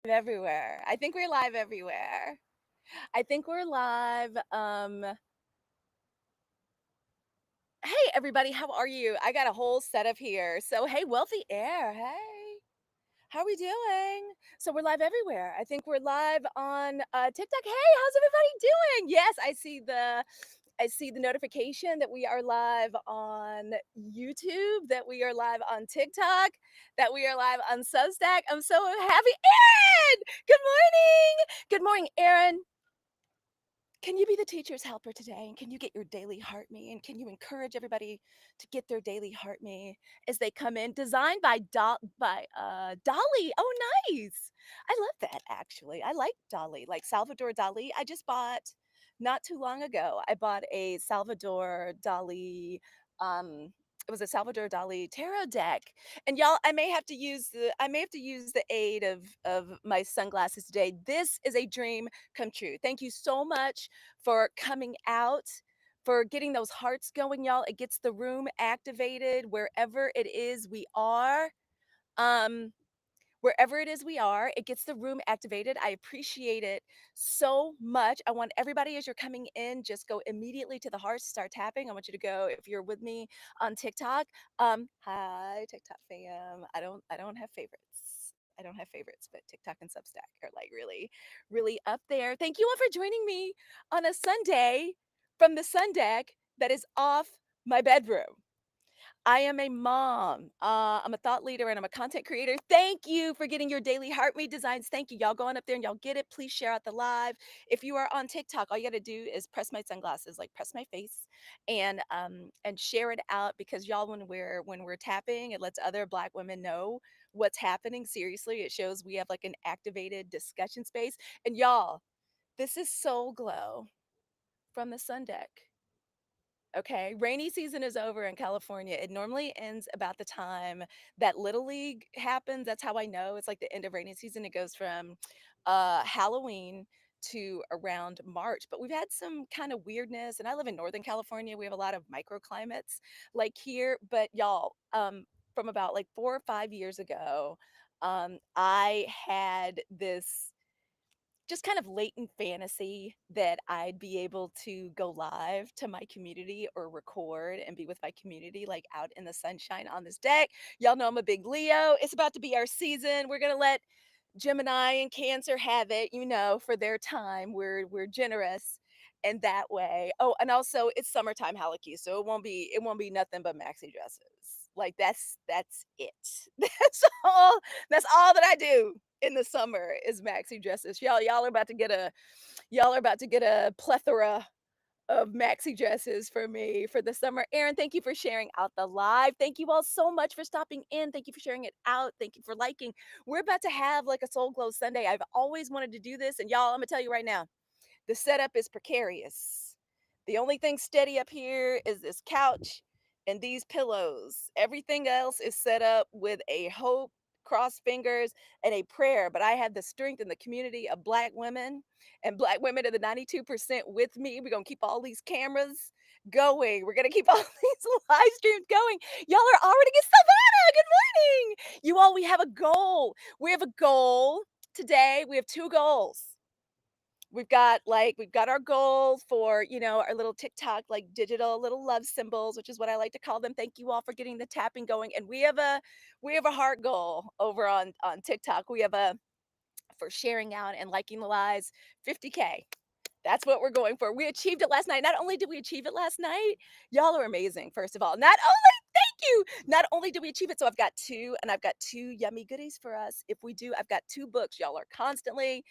everywhere. I think we're live everywhere. I think we're live. Hey everybody, how are you? I got a whole setup here. So hey, wealthy air. Hey. How are we doing? So we're live everywhere. I think we're live on TikTok. Hey, how's everybody doing? Yes, I see the notification that we are live on YouTube, that we are live on TikTok, that we are live on Substack. I'm so happy. Aaron! Good morning. Good morning, Aaron. Can you be the teacher's helper today? And can you get your daily heart me? And can you encourage everybody to get their daily heart me as they come in? Designed by Dolly. Oh, nice. I love that actually. I like Dolly, like Salvador Dali. I just bought not too long ago. I bought a Salvador Dali. It was a Salvador Dali tarot deck, and y'all, I may have to use the aid of my sunglasses today. This is a dream come true. Thank you so much for coming out, for getting those hearts going, y'all. It gets the room activated wherever it is we are. Um, Wherever it is we are, it gets the room activated. I appreciate it so much. I want everybody as you're coming in, just go immediately to the hearts, start tapping. I want you to go, if you're with me on TikTok. Hi TikTok fam. I don't have favorites. I don't have favorites, but TikTok and Substack are like really, really up there. Thank you all for joining me on a Sunday from the Sundeck that is off my bedroom. I am a mom. I'm a thought leader and I'm a content creator. Thank you for getting your daily heart rate designs. Thank you. Y'all going up there and y'all get it. Please share out the live. If you are on TikTok, all you got to do is press my sunglasses, like press my face, and share it out because y'all, when we're tapping, it lets other Black women know what's happening. Seriously, it shows we have like an activated discussion space. And y'all, this is Soul Glow from the Sun Deck. Okay, rainy season is over in California. It normally ends about the time that Little League happens. That's how I know it's like the end of rainy season. It goes from Halloween to around March. But we've had some kind of weirdness, and I live in Northern California. We have a lot of microclimates like here. But y'all, from about like 4 or 5 years ago, I had this just kind of latent fantasy that I'd be able to go live to my community or record and be with my community, like out in the sunshine on this deck. Y'all know I'm a big Leo. It's about to be our season. We're gonna let Gemini and Cancer have it, for their time. We're generous in that way. Oh, and also it's summertime Halicue, so it won't be nothing but maxi dresses. Like that's it. That's all that I do in the summer is maxi dresses. Y'all are about to get a plethora of maxi dresses for me for the summer. Aaron, thank you for sharing out the live. Thank you all so much for stopping in. Thank you for sharing it out. Thank you for liking. We're about to have like a Soul Glow Sunday. I've always wanted to do this, and y'all, I'm gonna tell you right now, the setup is precarious. The only thing steady up here is this couch and these pillows. Everything else is set up with a hope, cross fingers, and a prayer. But I have the strength in the community of Black women, and Black women are the 92% with me. We're going to keep all these cameras going. We're going to keep all these live streams going. Y'all are already get Savannah. Good morning. You all, we have a goal. We have a goal today. We have two goals. We've got our goals for, our little TikTok, like digital little love symbols, which is what I like to call them. Thank you all for getting the tapping going. And we have a heart goal over on TikTok. We have a for sharing out and liking the lives, 50K. That's what we're going for. We achieved it last night. Not only did we achieve it last night, y'all are amazing. First of all, thank you. Not only did we achieve it, so I've got two yummy goodies for us. If we do, I've got two books. Y'all are constantly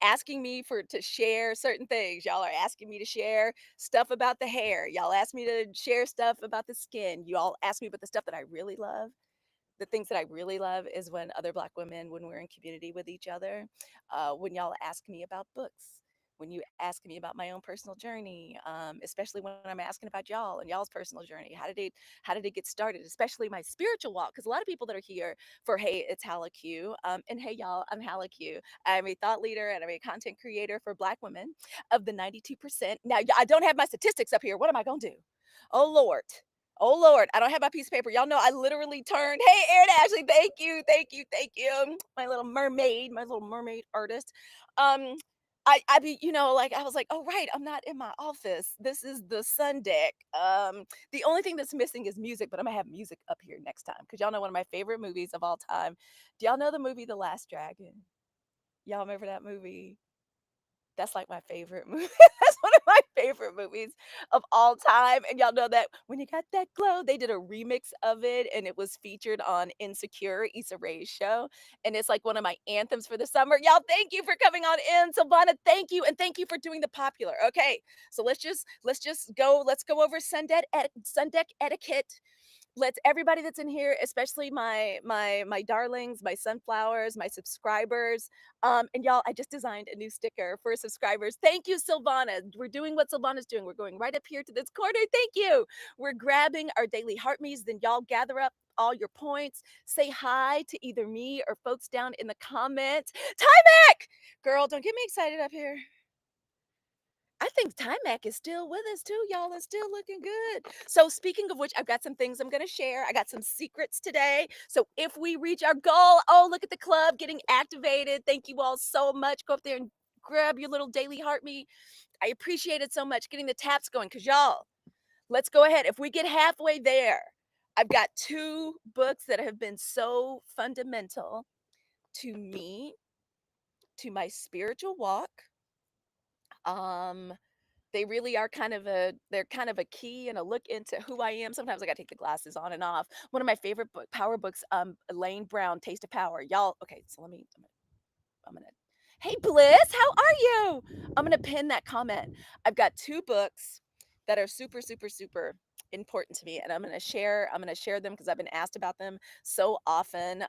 asking me for to share certain things. Y'all are asking me to share stuff about the hair. Y'all ask me to share stuff about the skin. You all ask me about the stuff that I really love. The things that I really love is when other Black women, when we're in community with each other, when y'all ask me about books, when you ask me about my own personal journey, especially when I'm asking about y'all and y'all's personal journey. How did it get started? Especially my spiritual walk, because a lot of people that are here for hey, it's Halicue, and hey y'all, I'm Halicue. I'm a thought leader and I'm a content creator for Black women of the 92%. Now I don't have my statistics up here. What am I gonna do? Oh Lord. Oh Lord, I don't have my piece of paper. Y'all know I literally turned. Hey, Aaron Ashley, thank you, thank you, thank you. My little mermaid artist. Um, I be, like I was like, oh right, I'm not in my office. This is the Sun Deck. The only thing that's missing is music, but I'm gonna have music up here next time because y'all know one of my favorite movies of all time. Do y'all know the movie The Last Dragon? Y'all remember that movie? That's like my favorite movie. That's one of my favorite movies of all time, and y'all know that "When You Got That Glow," they did a remix of it, and it was featured on Insecure, Issa Rae's show, and it's like one of my anthems for the summer. Y'all, thank you for coming on in. Silvana, thank you, and thank you for doing the popular. Okay, so let's go over Sundeck etiquette. Let's everybody that's in here, especially my darlings, my sunflowers, my subscribers. And y'all, I just designed a new sticker for subscribers. Thank you, Silvana. We're doing what Silvana's doing. We're going right up here to this corner. Thank you. We're grabbing our daily heart me's. Then y'all gather up all your points. Say hi to either me or folks down in the comments. Timac! Girl, don't get me excited up here. I think Timac is still with us too, y'all. It's still looking good. So, speaking of which, I've got some things I'm going to share. I got some secrets today. So, if we reach our goal, oh, look at the club getting activated. Thank you all so much. Go up there and grab your little daily heart me. I appreciate it so much getting the taps going because, y'all, let's go ahead. If we get halfway there, I've got two books that have been so fundamental to me, to my spiritual walk. Um, They really are they're kind of a key and a look into who I am. Sometimes I gotta take the glasses on and off. One of my favorite power books, Elaine Brown, Taste of Power. Y'all, okay, so I'm gonna Hey Bliss, how are you? I'm gonna pin that comment. I've got two books that are super, super, super important to me, and I'm gonna share them because I've been asked about them so often.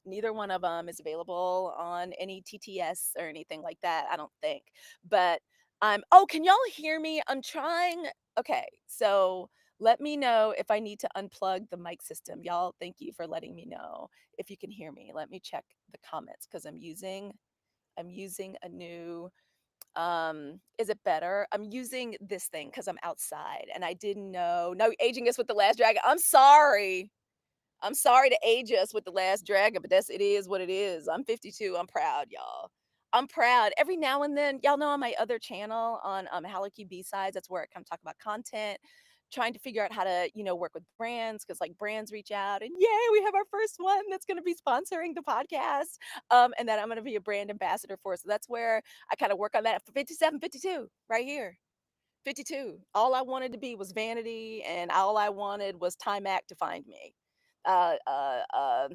Neither one of them is available on any TTS or anything like that, I don't think. But can y'all hear me? I'm trying. Okay, so let me know if I need to unplug the mic system. Y'all, thank you for letting me know if you can hear me. Let me check the comments because I'm using a new is it better? I'm using this thing because I'm outside and I didn't know. No, aging us with the last dragon. I'm sorry. I'm sorry to age us with the last dragon, but it is what it is. I'm 52. I'm proud, y'all. I'm proud. Every now and then, y'all know on my other channel on Halicue B-Sides, that's where I come talk about content, trying to figure out how to, work with brands because like brands reach out and yay, we have our first one that's going to be sponsoring the podcast. And that I'm going to be a brand ambassador for. So that's where I kind of work on that. 57, 52, right here. 52. All I wanted to be was vanity, and all I wanted was Timac to find me. Uh, uh,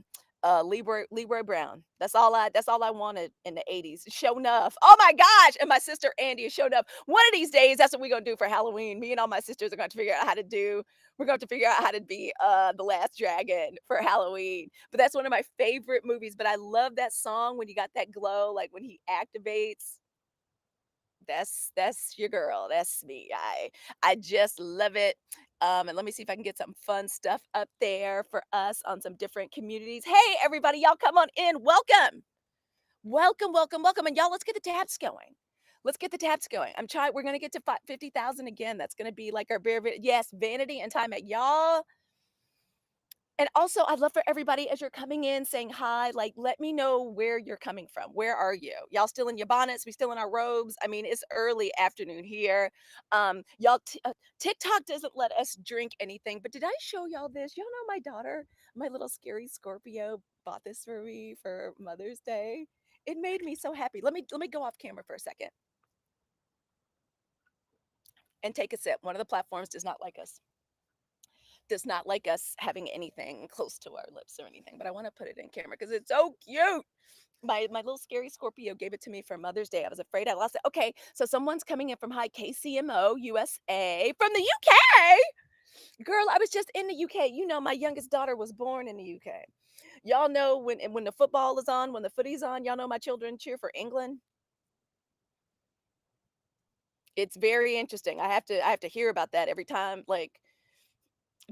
uh, Leroy Brown. That's all I wanted in the 80s. Show enough. Oh my gosh. And my sister Andy is showed up. One of these days, that's what we're gonna do for Halloween. Me and all my sisters are going to figure out how to do. We're going to figure out how to be the last dragon for Halloween. But that's one of my favorite movies. But I love that song when you got that glow, like when he activates. That's your girl. That's me. I just love it. And let me see if I can get some fun stuff up there for us on some different communities. Hey, everybody, y'all come on in. Welcome. Welcome, welcome, welcome. And y'all, let's get the tabs going. Let's get the tabs going. I'm trying, we're going to get to 50,000 again. That's going to be like our yes, vanity and time at y'all. And also, I'd love for everybody as you're coming in saying hi, like, let me know where you're coming from. Where are you? Y'all still in your bonnets? We still in our robes? I mean, it's early afternoon here. TikTok doesn't let us drink anything, but did I show y'all this? Y'all know my daughter, my little scary Scorpio, bought this for me for Mother's Day. It made me so happy. Let me go off camera for a second and take a sip. One of the platforms does not like us having anything close to our lips or anything, but I want to put it in camera because it's so cute. My little scary Scorpio gave it to me for Mother's Day. I was afraid I lost it. Okay, so someone's coming in from High KCMO USA from the UK. Girl, I was just in the UK. You know, my youngest daughter was born in the UK. Y'all know when the football is on, when the footy's on, y'all know my children cheer for England. It's very interesting. I have to hear about that every time, like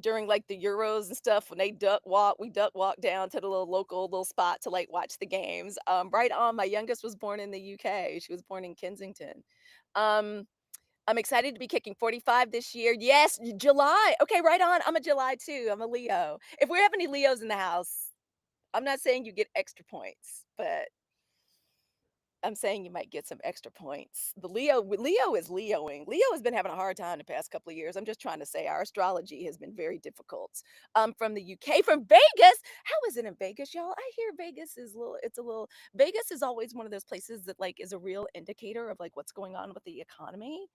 during like the Euros and stuff when they we duck walk down to the little spot to like watch the games. Right on. My youngest was born in the UK. She was born in Kensington. Um, I'm excited to be kicking 45 this year. Yes, July. Okay, right on. I'm a July too. I'm a Leo. If we have any Leos in the house, I'm not saying you get extra points, but I'm saying you might get some extra points. Leo is Leoing. Leo has been having a hard time the past couple of years. I'm just trying to say our astrology has been very difficult. From the UK, from Vegas. How is it in Vegas, y'all? I hear Vegas is little. It's a little. Vegas is always one of those places that like is a real indicator of like what's going on with the economy.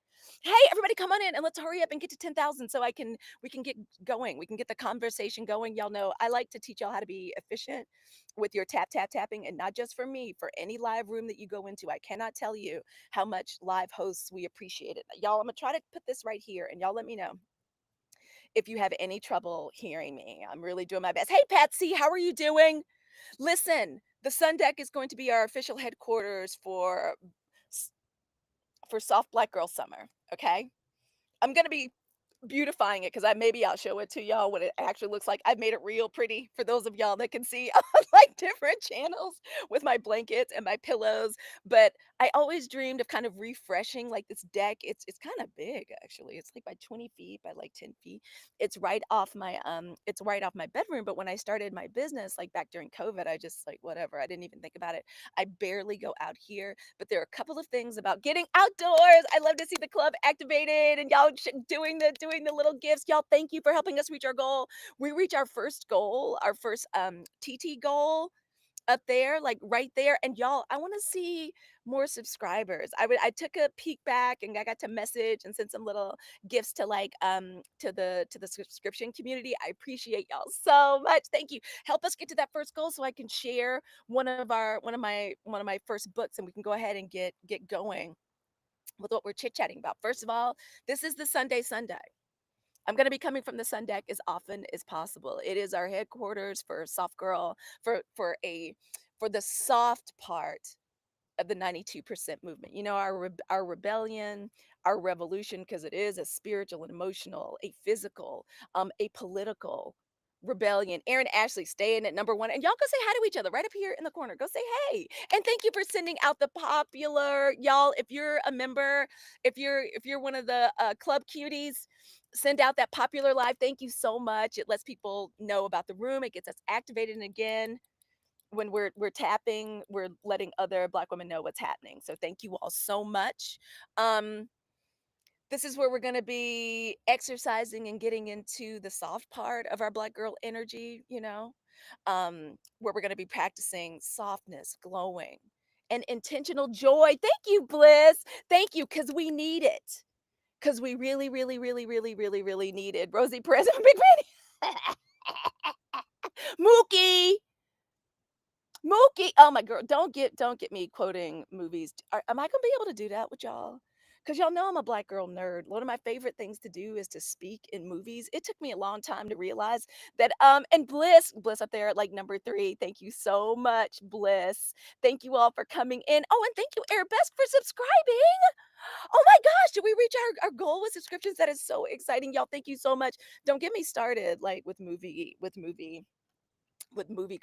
Hey, everybody, come on in and let's hurry up and get to 10,000 so I can we can get going. We can get the conversation going. Y'all know I like to teach y'all how to be efficient with your tapping, and not just for me, for any live room that you go into. I cannot tell you how much live hosts we appreciate it. Y'all, I'm gonna try to put this right here and y'all let me know if you have any trouble hearing me. I'm really doing my best. Hey Patsy, how are you doing? Listen, the Sundeck is going to be our official headquarters for Soft Black Girl Summer. Okay. I'm gonna be beautifying it because I maybe I'll show it to y'all what it actually looks like. I've made it real pretty for those of y'all that can see on like different channels with my blankets and my pillows. But I always dreamed of kind of refreshing like this deck. It's kind of big actually. It's like by 20 feet by like 10 feet. It's right off my bedroom. But when I started my business, like back during COVID, I just like whatever. I didn't even think about it. I barely go out here, but there are a couple of things about getting outdoors. I love to see the club activated and y'all doing the little gifts. Y'all, thank you for helping us reach our goal. We reach our first goal, our first TT goal up there, like right there. And y'all, I want to see more subscribers. I took a peek back and I got to message and send some little gifts to like to the subscription community. I appreciate y'all so much. Thank you. Help us get to that first goal so I can share one of my first books and we can go ahead and get going with what we're chit-chatting about. First of all, this is the Sunday. I'm going to be coming from the Sun Deck as often as possible. It is our headquarters for Soft Girl for the soft part of the 92% movement. You know, our rebellion, our revolution, because it is a spiritual and emotional, a physical, a political rebellion. Aaron Ashley staying at number one. And y'all go say hi to each other right up here in the corner. Go say hey. And thank you for sending out the popular, y'all. If you're a member, if you're one of the club cuties, send out that popular live. Thank you so much. It lets people know about the room. It gets us activated. And again, when we're tapping, we're letting other Black women know what's happening. So thank you all so much. Um, this is where we're going to be exercising and getting into the soft part of our Black girl energy, you know, where we're going to be practicing softness, glowing, and intentional joy. Thank you, Bliss. Thank you, because we need it. Because we really, really, really, really, really, really needed Rosie Perez and Big Betty. Mookie. Mookie, oh my girl, don't get me quoting movies. Am I gonna be able to do that with y'all? Because y'all know I'm a Black girl nerd. One of my favorite things to do is to speak in movies. It took me a long time to realize that. And Bliss up there at like number three. Thank you so much, Bliss. Thank you all for coming in. Oh, and thank you, Arabesque, for subscribing. Oh my gosh, did we reach our goal with subscriptions? That is so exciting, y'all. Thank you so much. Don't get me started like with movie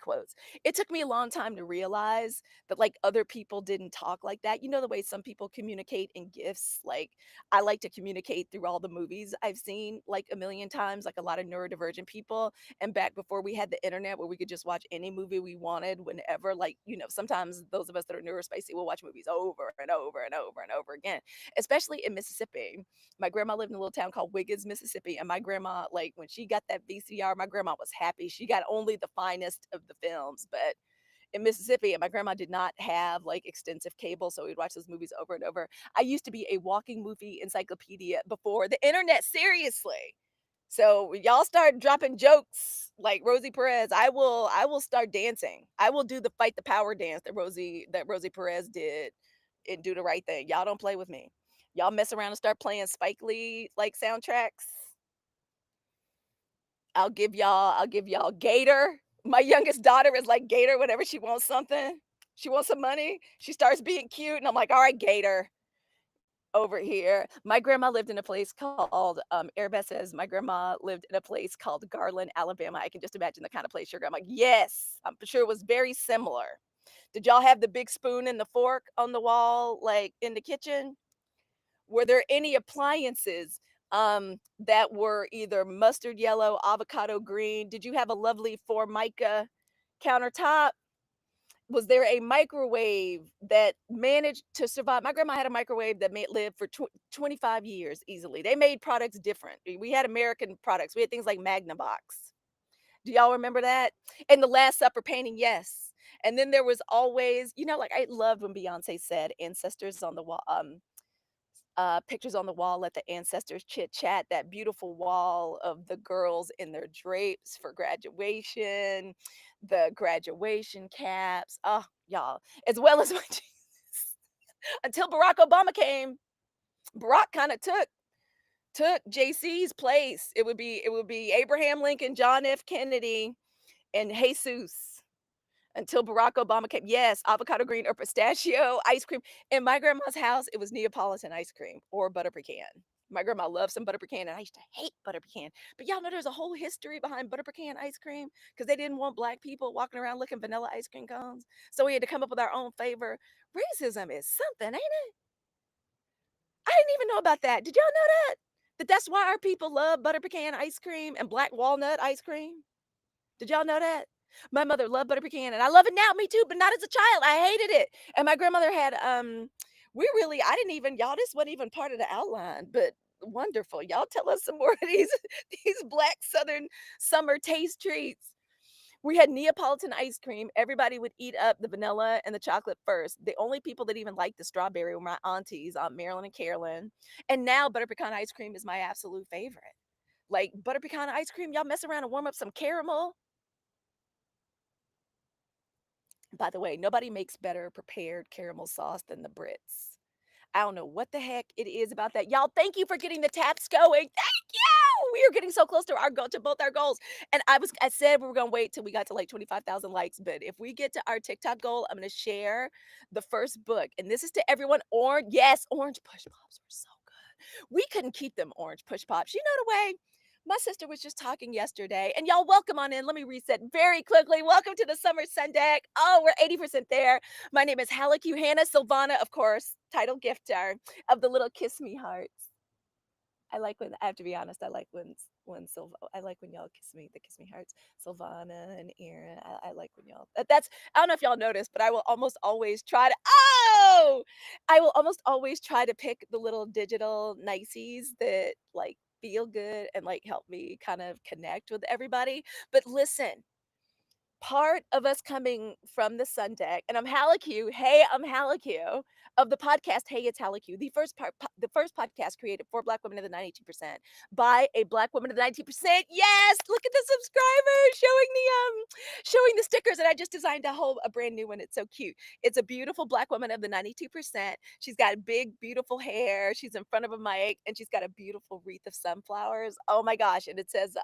quotes. It took me a long time to realize that like other people didn't talk like that. You know the way some people communicate in gifts? Like I like to communicate through all the movies I've seen like a million times, like a lot of neurodivergent people. And back before we had the internet where we could just watch any movie we wanted whenever, like, you know, sometimes those of us that are neurospacey will watch movies over and over and over and over again, especially in Mississippi. My grandma lived in a little town called Wiggins, Mississippi, and my grandma, like when she got that VCR, my grandma was happy. She got only the finest of the films, but in Mississippi, and my grandma did not have like extensive cable, so we'd watch those movies over and over. I used to be a walking movie encyclopedia before the internet, seriously. So when y'all start dropping jokes like Rosie Perez, I will start dancing. I will do the fight the power dance that Rosie Perez did and Do the Right Thing. Y'all don't play with me. Y'all mess around and start playing Spike Lee like soundtracks. I'll give y'all Gator. My youngest daughter is like Gator whenever she wants something. She wants some money. She starts being cute and I'm like, "All right, Gator, over here." My grandma lived in a place called Airbus says my grandma lived in a place called Garland, Alabama. I can just imagine the kind of place your grandma. Yes, I'm sure it was very similar. Did y'all have the big spoon and the fork on the wall like in the kitchen? Were there any appliances that were either mustard yellow, avocado green? Did you have a lovely Formica countertop? Was there a microwave that managed to survive? My grandma had a microwave that made live for 25 years easily. They made products different. We had American products. We had things like Magnavox. Do y'all remember that? And the Last Supper painting, yes. And then there was always, like I loved when Beyonce said ancestors on the wall, pictures on the wall, let the ancestors chit chat, that beautiful wall of the girls in their drapes for graduation, the graduation caps. Oh, y'all, as well as when until Barack Obama came, Barack kind of took JC's place. It would be Abraham Lincoln, John F. Kennedy, and Jesus until Barack Obama came. Yes, avocado green or pistachio ice cream. In my grandma's house, it was Neapolitan ice cream or butter pecan. My grandma loved some butter pecan, and I used to hate butter pecan. But y'all know there's a whole history behind butter pecan ice cream because they didn't want black people walking around licking vanilla ice cream cones. So we had to come up with our own flavor. Racism is something, ain't it? I didn't even know about that. Did y'all know that? That's why our people love butter pecan ice cream and black walnut ice cream? Did y'all know that? My mother loved butter pecan, and I love it now, me too, but not as a child. I hated it. And my grandmother had I didn't even y'all, this wasn't even part of the outline, but wonderful. Y'all tell us some more of these these black southern summer taste treats. We had Neapolitan ice cream. Everybody would eat up the vanilla and the chocolate first. The only people that even liked the strawberry were my aunties, Aunt Marilyn and Carolyn. And now butter pecan ice cream is my absolute favorite. Like butter pecan ice cream, y'all mess around and warm up some caramel. By the way, nobody makes better prepared caramel sauce than the Brits. I don't know what the heck it is about that. Y'all, thank you for getting the taps going. Thank you. We are getting so close to our goal, to both our goals. And I said we were gonna wait till we got to like 25,000 likes. But if we get to our TikTok goal, I'm gonna share the first book. And this is to everyone. Orange, yes, orange push pops were so good. We couldn't keep them orange push pops. You know the way my sister was just talking yesterday, and y'all welcome on in. Let me reset very quickly. Welcome to the summer Sundeck. Oh, we're 80% there. My name is Halicue Hannah Silvana, of course, title gifter of the little kiss me hearts. I like when I have to be honest. I like when y'all kiss me, the kiss me hearts. Silvana and Aaron. I like when y'all. That's I don't know if y'all noticed, but I will almost always try to. Oh, I will almost always try to pick the little digital niceys that like feel good and like help me kind of connect with everybody. But listen, part of us coming from the Sun Deck, and I'm Halicue. Hey, I'm Halicue of the podcast. Hey, it's Halicue, the first podcast created for Black women of the 92% by a Black woman of the 90%. Yes, look at the subscribers showing the stickers, and I just designed a brand new one. It's so cute. It's a beautiful Black woman of the 92%. She's got big, beautiful hair. She's in front of a mic, and she's got a beautiful wreath of sunflowers. Oh my gosh! And it says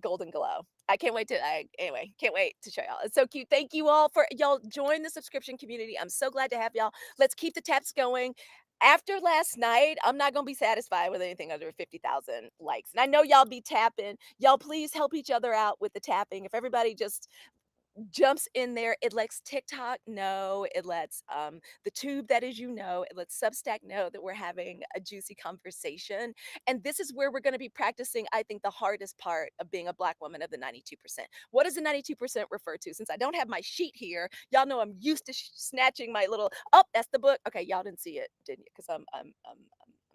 golden glow. I can't wait to anyway, can't wait to show y'all. It's so cute. Thank you all for y'all join the subscription community. I'm so glad to have y'all. Let's keep the taps going. After last night, I'm not gonna be satisfied with anything under 50,000 likes. And I know y'all be tapping. Y'all please help each other out with the tapping. If everybody just jumps in there. It lets TikTok know. It lets the tube that is it lets Substack know that we're having a juicy conversation. And this is where we're going to be practicing, I think, the hardest part of being a Black woman of the 92%. What does the 92% refer to? Since I don't have my sheet here, y'all know I'm used to snatching my little, oh, that's the book. Okay, y'all didn't see it, didn't you? Because I'm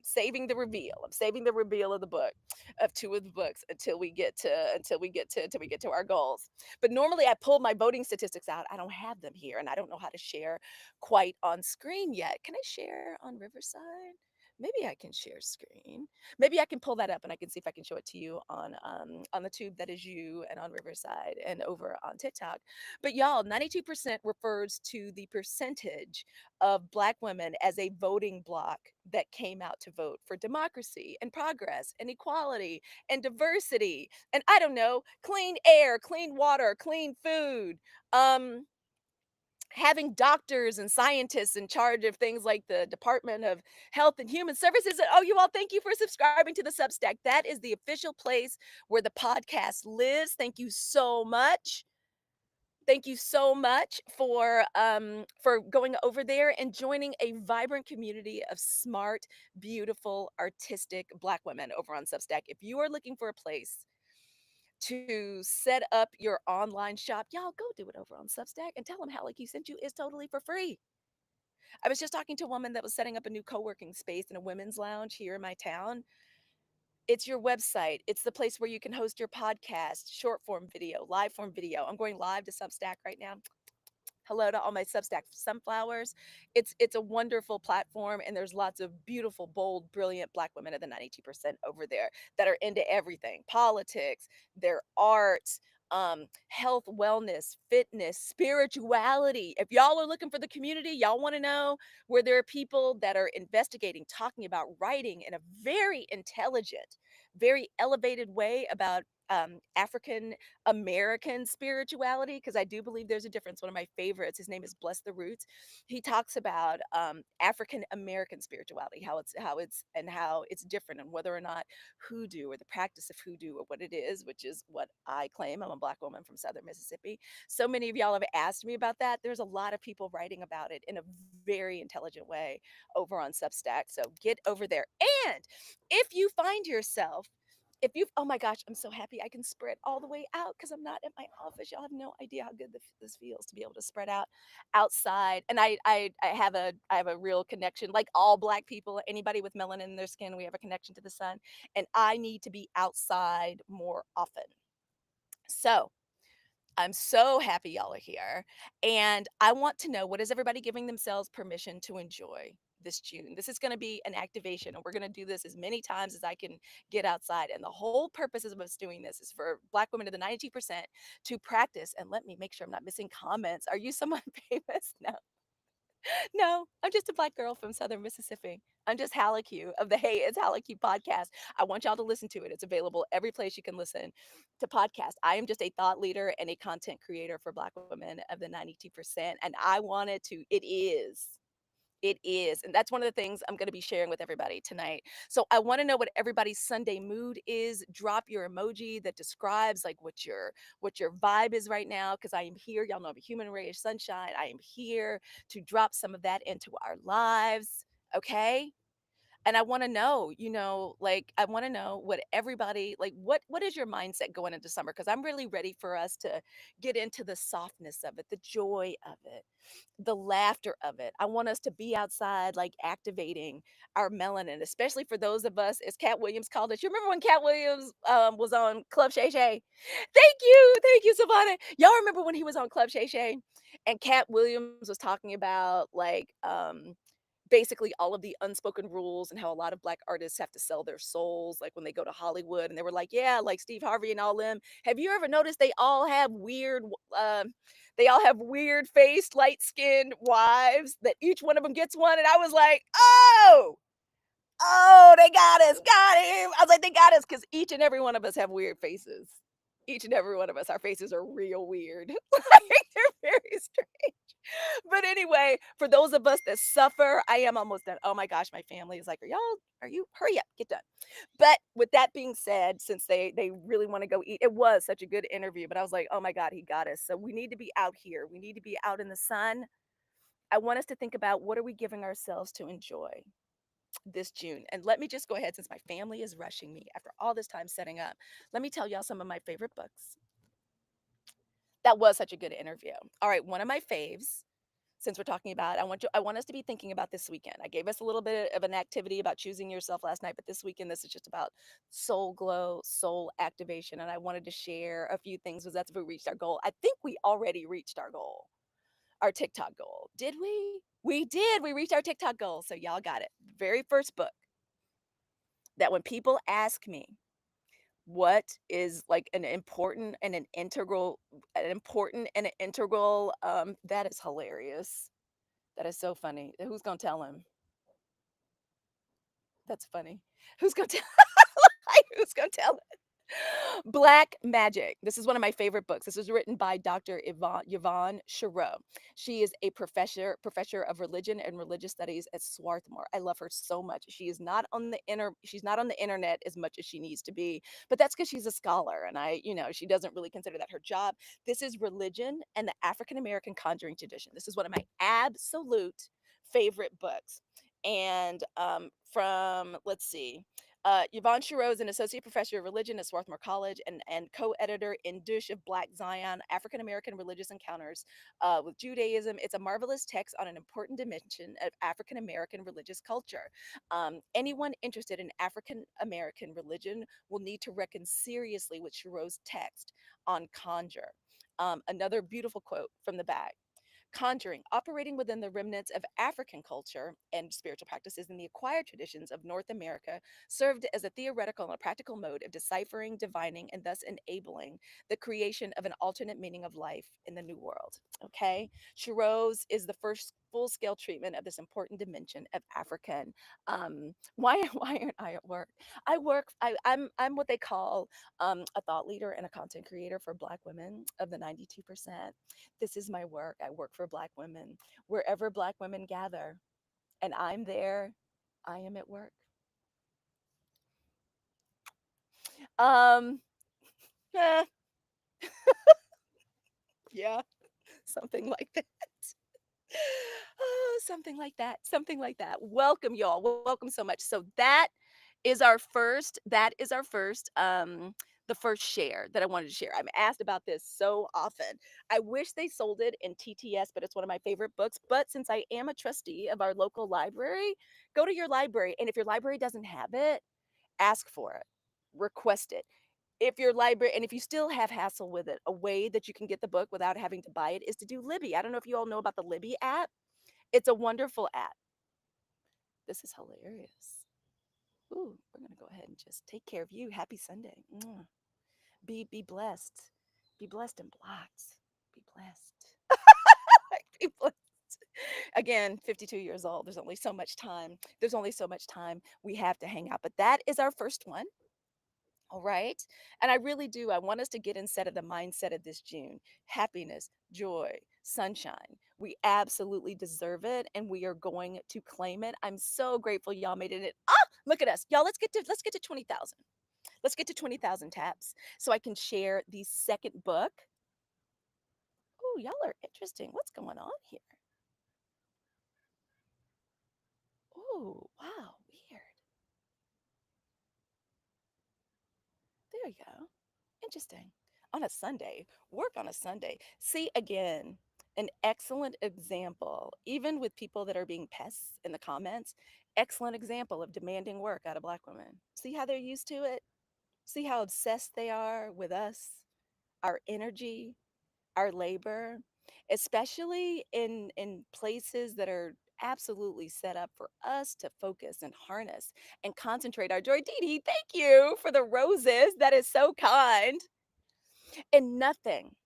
saving the reveal. I'm saving the reveal of the book, of two of the books until we get to our goals. But normally I pull my voting statistics out. I don't have them here, and I don't know how to share quite on screen yet. Can I share on Riverside? Maybe I can share screen. Maybe I can pull that up and I can see if I can show it to you on the tube that is you and on Riverside and over on TikTok. But y'all, 92% refers to the percentage of Black women as a voting bloc that came out to vote for democracy and progress and equality and diversity and I don't know, clean air, clean water, clean food. Um, Having doctors and scientists in charge of things like the Department of Health and Human Services. And oh, you all, thank you for subscribing to the Substack. That is the official place where the podcast lives. Thank you so much. Thank you so much for going over there and joining a vibrant community of smart, beautiful, artistic Black women over on Substack. If you are looking for a place to set up your online shop, y'all go do it over on Substack and tell them Halicue sent you. Is totally for free. I was just talking to a woman that was setting up a new co-working space in a women's lounge here in my town. It's your website. It's the place where you can host your podcast, short form video, live form video. I'm going live to Substack right now. Hello to all my Substack sunflowers. It's a wonderful platform, and there's lots of beautiful, bold, brilliant Black women of the 92% over there that are into everything: politics, their art, health, wellness, fitness, spirituality. If y'all are looking for the community, y'all want to know where there are people that are investigating, talking about, writing in a very intelligent, very elevated way about African American spirituality, because I do believe there's a difference. One of my favorites, his name is Bless the Roots. He talks about African American spirituality, how it's different, and whether or not hoodoo or the practice of hoodoo or what it is, which is what I claim. I'm a Black woman from Southern Mississippi. So many of y'all have asked me about that. There's a lot of people writing about it in a very intelligent way over on Substack. So get over there. And if you find yourself if you've oh my gosh, I'm so happy I can spread all the way out because I'm not at my office. Y'all have no idea how good this feels to be able to spread out outside. And I have a real connection, like all Black people, anybody with melanin in their skin, we have a connection to the sun. And I need to be outside more often. So I'm so happy y'all are here. And I want to know, what is everybody giving themselves permission to enjoy this June? This is going to be an activation, and we're going to do this as many times as I can get outside. And the whole purpose of us doing this is for Black women of the 92% to practice. And let me make sure I'm not missing comments. Are you someone famous? No. No, I'm just a Black girl from Southern Mississippi. I'm just Halicue of the Hey It's Halicue podcast. I want y'all to listen to it. It's available every place you can listen to podcasts. I am just a thought leader and a content creator for Black women of the 92%. And I wanted to, it is. It is. And that's one of the things I'm going to be sharing with everybody tonight. So I want to know what everybody's Sunday mood is. Drop your emoji that describes like what your vibe is right now, because I am here. Y'all know I'm a human ray of sunshine. I am here to drop some of that into our lives. Okay? And I want to know, like I want to know what everybody like what is your mindset going into summer, because I'm really ready for us to get into the softness of it, the joy of it, the laughter of it. I want us to be outside, like activating our melanin, especially for those of us, as Cat Williams called us. You remember when Cat Williams was on Club Shay Shay? Thank you, Savannah. Y'all remember when he was on Club Shay Shay, and Cat Williams was talking about like basically all of the unspoken rules and how a lot of Black artists have to sell their souls, like when they go to Hollywood. And they were like, yeah, like Steve Harvey and all them. Have you ever noticed they all have weird faced, light skinned wives that each one of them gets one? And I was like, oh, they got him. I was like, they got us, because each and every one of us have weird faces. Each and every one of us, our faces are real weird. Like, they're very strange. But anyway, for those of us that suffer, I am almost done. Oh my gosh, my family is like, are you, hurry up, get done. But with that being said, since they really want to go eat, it was such a good interview, but I was like, oh my God, he got us. So we need to be out here. We need to be out in the sun. I want us to think about, what are we giving ourselves to enjoy this June? And let me just go ahead, since my family is rushing me after all this time setting up. Let me tell y'all some of my favorite books. That was such a good interview. All right, one of my faves, since we're talking about, I want us to be thinking about this weekend. I gave us a little bit of an activity about choosing yourself last night, but this weekend this is just about soul glow, soul activation, and I wanted to share a few things, because that's if we reached our goal. I think we already reached our goal, our TikTok goal. Did we? We did. We reached our TikTok goal. So y'all got it. Very first book that when people ask me what is like an important and an integral, that is hilarious. That is so funny. Who's gonna tell him? That's funny. Who's gonna tell? Like, who's gonna tell him? Black Magic. This is one of my favorite books. This was written by Dr. Yvonne Chirot. She is a professor of religion and religious studies at Swarthmore. I love her so much. She's not on the internet as much as she needs to be, but that's because she's a scholar, and she doesn't really consider that her job. This is religion and the African American conjuring tradition. This is one of my absolute favorite books. And from let's see, Yvonne Chirot is an associate professor of religion at Swarthmore College and co-editor in Dush of Black Zion, African American Religious Encounters with Judaism. It's a marvelous text on an important dimension of African American religious culture. Anyone interested in African American religion will need to reckon seriously with Chirot's text on conjure. Another beautiful quote from the back. Conjuring, operating within the remnants of African culture and spiritual practices in the acquired traditions of North America, served as a theoretical and a practical mode of deciphering, divining, and thus enabling the creation of an alternate meaning of life in the New World. Okay, Shiro's is the first full-scale treatment of this important dimension of African. Why aren't I at work? I work. I'm what they call a thought leader and a content creator for Black women of the 92%. This is my work. I work for Black women. Wherever Black women gather, and I'm there, I am at work. Um, eh, yeah, something like that. Oh, something like that. Something like that. Welcome, y'all. Welcome so much. So that is our first the first share that I wanted to share. I'm asked about this so often. I wish they sold it in TTS, but it's one of my favorite books. But since I am a trustee of our local library, go to your library, and if your library doesn't have it, ask for it. Request it. If you still have hassle with it, a way that you can get the book without having to buy it is to do Libby. I don't know if you all know about the Libby app. It's a wonderful app. This is hilarious. Ooh, we're gonna go ahead and just take care of you. Happy Sunday. Mwah. Be blessed. Be blessed and blocked. Be blessed. Be blessed. Again, 52 years old. There's only so much time. There's only so much time we have to hang out. But that is our first one. All right. And I really do. I want us to get instead of the mindset of this June happiness, joy, sunshine. We absolutely deserve it and we are going to claim it. I'm so grateful y'all made it. Look at us. Y'all, let's get to 20,000. Let's get to 20,000 taps so I can share the second book. Oh, y'all are interesting. What's going on here? Oh, wow. Weird. There you go. Interesting. On a Sunday, work on a Sunday. See, again, an excellent example, even with people that are being pests in the comments, excellent example of demanding work out of Black women. See how they're used to it? See how obsessed they are with us, our energy, our labor, especially in places that are absolutely set up for us to focus and harness and concentrate our joy. Dee Dee, thank you for the roses. That is so kind. And nothing,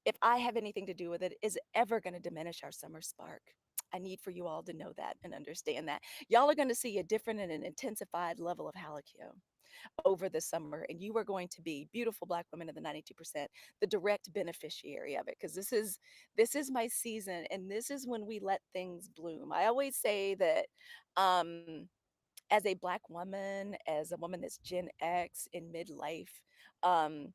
if I have anything to do with it, is ever going to diminish our summer spark. I need for you all to know that and understand that. Y'all are going to see a different and an intensified level of Halicue over the summer, and you are going to be beautiful Black women of the 92%, the direct beneficiary of it, because this is my season, and this is when we let things bloom. I always say that as a Black woman, as a woman that's Gen X in midlife, um,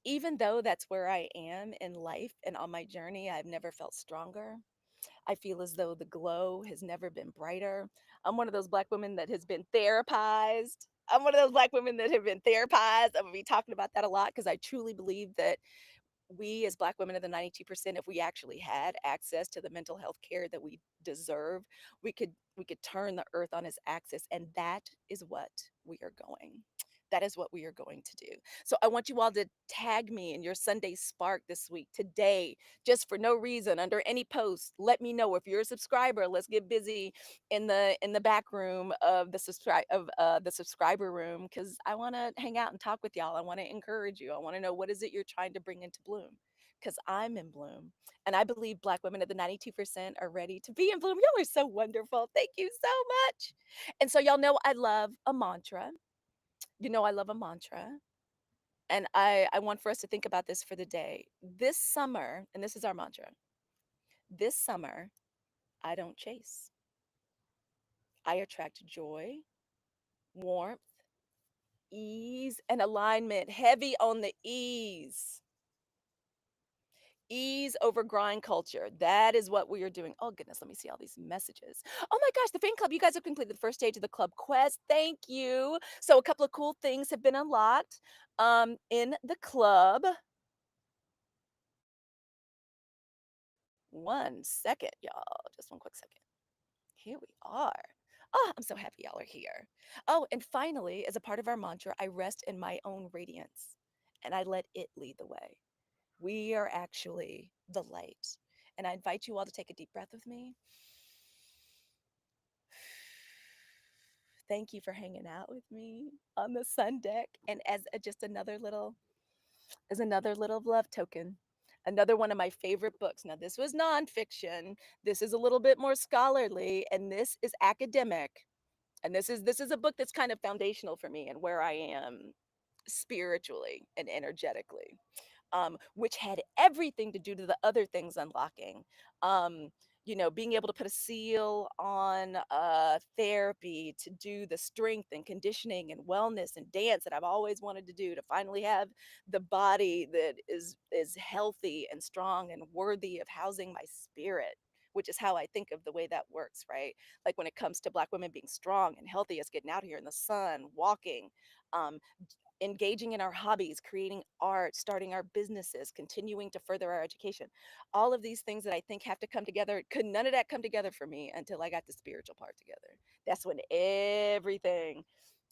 even though that's where I am in life and on my journey, I've never felt stronger. I feel as though the glow has never been brighter. I'm one of those Black women that has been therapized. I'm one of those Black women that have been therapized. I'm gonna be talking about that a lot because I truly believe that we as Black women of the 92%, if we actually had access to the mental health care that we deserve, we could turn the earth on its axis, and that is what we are going. That is what we are going to do. So I want you all to tag me in your Sunday spark this week, today, just for no reason, under any post. Let me know if you're a subscriber. Let's get busy in the back room of the subscriber room, because I want to hang out and talk with y'all. I want to encourage you. I want to know what is it you're trying to bring into bloom, because I'm in bloom. And I believe Black women at the 92% are ready to be in bloom. Y'all are so wonderful. Thank you so much. And so, y'all know I love a mantra. You know, I love a mantra. And I want for us to think about this for the day. This summer, and this is our mantra, this summer, I don't chase. I attract joy, warmth, ease, and alignment. Heavy on the ease. Ease over grind culture. That is what we are doing. Oh, goodness. Let me see all these messages. Oh, my gosh. The fan club. You guys have completed the first stage of the club quest. Thank you. So, a couple of cool things have been unlocked in the club. One second, y'all. Just one quick second. Here we are. Oh, I'm so happy y'all are here. Oh, and finally, as a part of our mantra, I rest in my own radiance and I let it lead the way. We are actually the light. And I invite you all to take a deep breath with me. Thank you for hanging out with me on the sun deck. And just another little love token. Another one of my favorite books. Now, this was nonfiction. This is a little bit more scholarly, and this is academic. And this is a book that's kind of foundational for me and where I am spiritually and energetically, which had everything to do to the other things unlocking. Um, being able to put a seal on therapy to do the strength and conditioning and wellness and dance that I've always wanted to do to finally have the body that is healthy and strong and worthy of housing my spirit. Which is how I think of the way that works, right? Like when it comes to Black women being strong and healthy, us getting out here in the sun, walking, um, engaging in our hobbies, creating art, starting our businesses, continuing to further our education. All of these things that I think have to come together, could none of that come together for me until I got the spiritual part together. That's when everything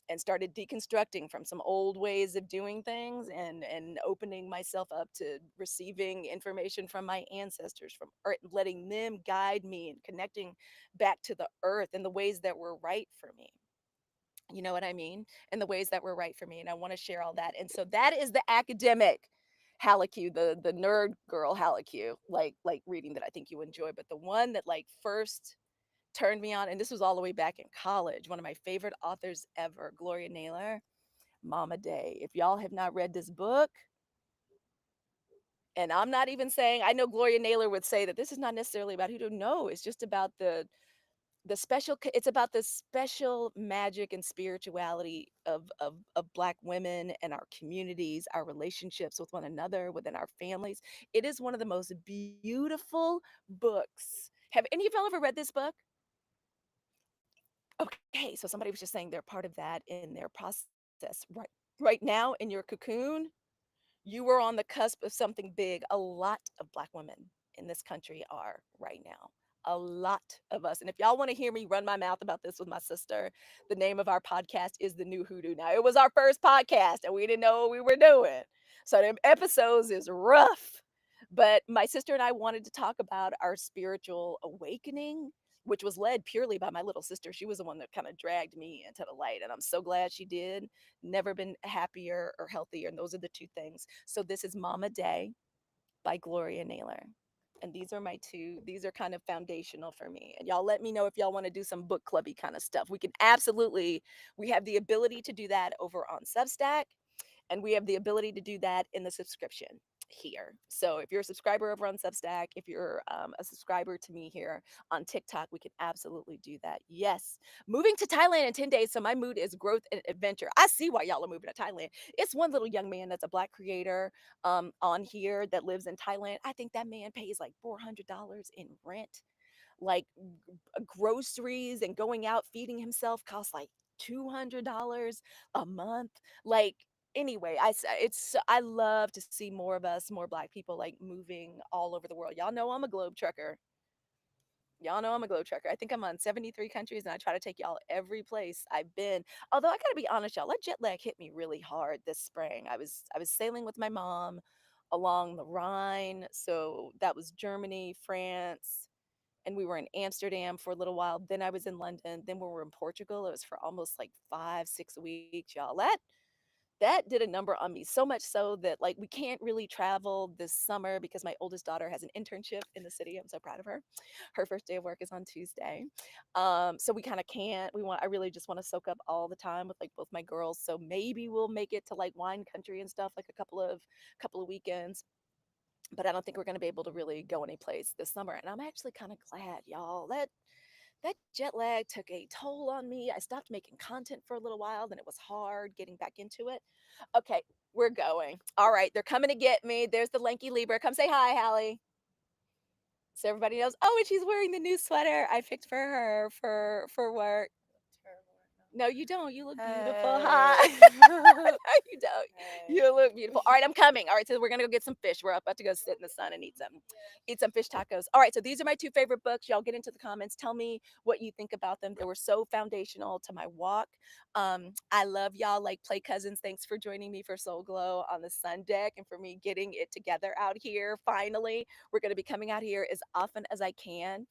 and started deconstructing from some old ways of doing things and opening myself up to receiving information from my ancestors from earth, letting them guide me and connecting back to the earth in the ways that were right for me. You know what I mean? In the ways that were right for me. And I want to share all that. And so that is the academic Halicue, the nerd girl Halicue, like reading that I think you enjoy. But the one that like first turned me on, and this was all the way back in college, one of my favorite authors ever, Gloria Naylor, Mama Day. If y'all have not read this book, and I'm not even saying, I know Gloria Naylor would say that this is not necessarily about who to know, it's just about it's about the special magic and spirituality of Black women and our communities, our relationships with one another, within our families. It is one of the most beautiful books. Have any of y'all ever read this book? Okay, so somebody was just saying they're part of that in their process. Right now in your cocoon, you are on the cusp of something big. A lot of Black women in this country are right now. A lot of us. And if y'all want to hear me run my mouth about this with my sister, the name of our podcast is The New Hoodoo. Now, it was our first podcast and we didn't know what we were doing. So, them episodes is rough. But my sister and I wanted to talk about our spiritual awakening, which was led purely by my little sister. She was the one that kind of dragged me into the light. And I'm so glad she did. Never been happier or healthier. And those are the two things. So this is Mama Day by Gloria Naylor. And these are kind of foundational for me. And y'all let me know if y'all want to do some book clubby kind of stuff. We have the ability to do that over on Substack. And we have the ability to do that in the subscription here. So if you're a subscriber over on Substack, if you're a subscriber to me here on TikTok, we can absolutely do that. Yes. Moving to Thailand in 10 days. So my mood is growth and adventure. I see why y'all are moving to Thailand. It's one little young man that's a Black creator on here that lives in Thailand. I think that man pays like $400 in rent. Like groceries and going out feeding himself costs like $200 a month. Like anyway, I love to see more of us, more Black people like moving all over the world. Y'all know I'm a globe trucker. Y'all know I'm a globe trucker. I think I'm on 73 countries and I try to take y'all every place I've been. Although I got to be honest, y'all, that jet lag hit me really hard this spring. I was sailing with my mom along the Rhine. So that was Germany, France, and we were in Amsterdam for a little while. Then I was in London. Then we were in Portugal. It was for almost like 5, 6 weeks, y'all. That did a number on me, so much so that, like, we can't really travel this summer because my oldest daughter has an internship in the city. I'm so proud of her. Her first day of work is on Tuesday. So we kind of can't. I really just want to soak up all the time with like both my girls. So maybe we'll make it to like wine country and stuff like a couple of weekends, but I don't think we're going to be able to really go anyplace this summer. And I'm actually kind of glad, y'all. That jet lag took a toll on me. I stopped making content for a little while, then it was hard getting back into it. Okay, we're going. All right, they're coming to get me. There's the lanky Libra. Come say hi, Hallie. So everybody knows. Oh, and she's wearing the new sweater I picked for her for work. No, you don't. You look beautiful. Hi. Hey. You don't. Hey. You look beautiful. All right, I'm coming. All right, so we're gonna go get some fish. We're about to go sit in the sun and eat some fish tacos. All right, so these are my two favorite books. Y'all get into the comments. Tell me what you think about them. They were so foundational to my walk. I love y'all like play cousins. Thanks for joining me for Soul Glow on the Sun Deck and for me getting it together out here. Finally, we're gonna be coming out here as often as I can.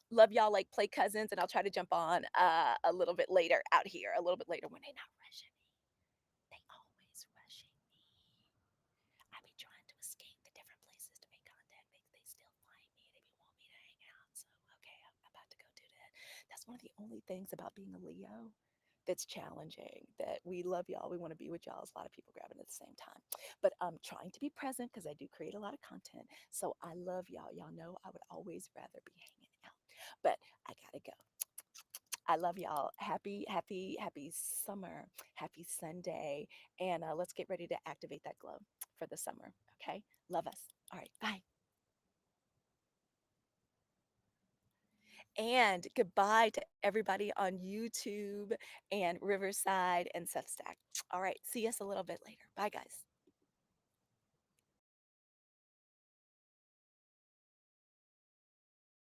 Love y'all like play cousins, and I'll try to jump on a little bit later out here, a little bit later when they not rushing me. They always rushing me. I be trying to escape the different places to make contact, but they still find me and they be want me to hang out. So okay, I'm about to go do that. That's one of the only things about being a Leo that's challenging. That we love y'all, we want to be with y'all. There's a lot of people grabbing at the same time, but I'm trying to be present because I do create a lot of content. So I love y'all. Y'all know I would always rather be hanging out, but I gotta go. I love y'all. Happy, happy, happy summer. Happy Sunday. And let's get ready to activate that glow for the summer. Okay. Love us. All right. Bye. And goodbye to everybody on YouTube and Riverside and Substack. All right. See us a little bit later. Bye, guys.